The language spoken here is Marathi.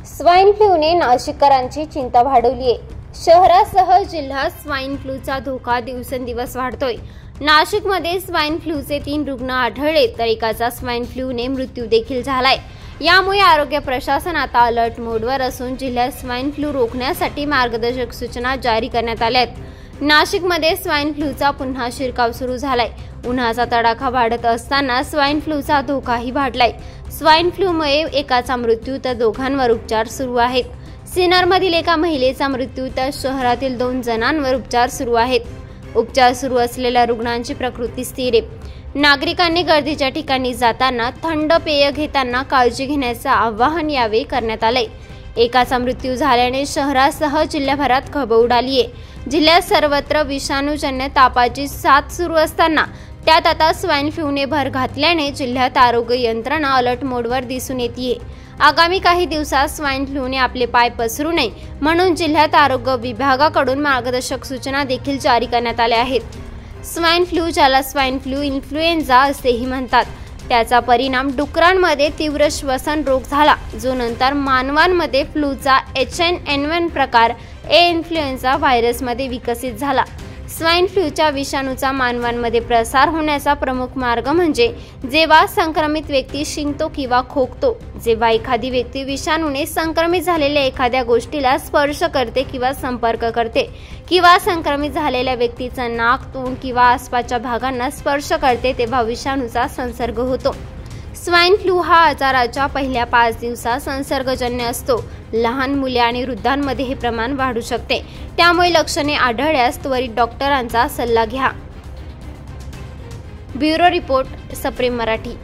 स्वाईन फ्लूने नाशिककरांची चिंता वाढवली आहे। शहरासह जिल्ह्यात स्वाईन फ्लूचा धोका दिवसेंदिवस वाढतोय। नाशिकमध्ये स्वाईन फ्लूचे 3 रुग्ण आढळले तर एकाचा स्वाईन फ्लूने मृत्यू देखील झालाय। यामुळे आरोग्य प्रशासन आता अलर्ट मोडवर असून जिल्ह्यात स्वाईन फ्लू रोखण्यासाठी मार्गदर्शक सूचना जारी करण्यात आल्या आहेत। नाशिकमध्ये स्वाईन फ्लूचा पुन्हा शिरकाव सुरू झालाय। उन्हाचा तडाखा वाढत असताना स्वाईन फ्लूचा धोकाही वाढलाय। स्वाईन फ्लूमुळे एकाचा मृत्यू तर दोघांवर उपचार सुरू आहेत। सिन्नरमधील एका महिलेचा मृत्यू तर शहरातील 2 जणांवर उपचार सुरू आहेत। उपचार सुरू असलेल्या रुग्णांची प्रकृती स्थिर आहे। नागरिकांनी गर्दीच्या ठिकाणी जाताना थंड पेय घेताना काळजी घेण्याचे आवाहन यावेळी करण्यात आले। एकाचा मृत्यू झाल्याने शहरासह जिल्ह्याभरात खळबळ उडाली आहे। जिल्ह्यात सर्वत्र विषाणूजन्य तापाची साथ सुरू असताना त्यात आता स्वाईन फ्लूने भर घातल्याने जिल्ह्यात आरोग्य यंत्रणा अलर्ट मोडवर दिसून येते। आगामी काही दिवसात स्वाईन फ्लूने आपले पाय पसरू नये म्हणून जिल्ह्यात आरोग्य विभागाकडून मार्गदर्शक सूचना देखील जारी करण्यात आल्या आहेत। स्वाईन फ्लू, ज्याला स्वाईन फ्लू इन्फ्लुएन्झा असेही म्हणतात, त्याचा परिणाम डुकरांमध्ये तीव्र श्वसन रोग झाला, जो नंतर मानवांमध्ये फ्लूचा H1N1 प्रकार इन्फ्लुएन्झा व्हायरसमध्ये विकसित झाला। स्वाईन फ्लूच्या विषाणूचा मानवांमध्ये प्रसार होण्याचा प्रमुख मार्ग म्हणजे जेव्हा संक्रमित व्यक्ती शिंकतो किंवा खोकतो। जेव्हा एखादी व्यक्ती विषाणूने संक्रमित झालेल्या एखाद्या गोष्टीला स्पर्श करते किंवा संपर्क करते किंवा संक्रमित झालेल्या व्यक्तीचं नाक, तोंड किंवा आसपासच्या भागांना स्पर्श करते तेव्हा विषाणूचा संसर्ग होतो। स्वाईन फ्लू हा आजाराच्या पहिल्या 5 दिवसात संसर्गजन्य असतो। लहान मुले आणि वृद्धांमध्ये हे प्रमाण वाढू शकते, त्यामुळे लक्षणे आढळल्यास त्वरित डॉक्टरांचा सल्ला घ्या। ब्युरो रिपोर्ट, सप्रेम मराठी।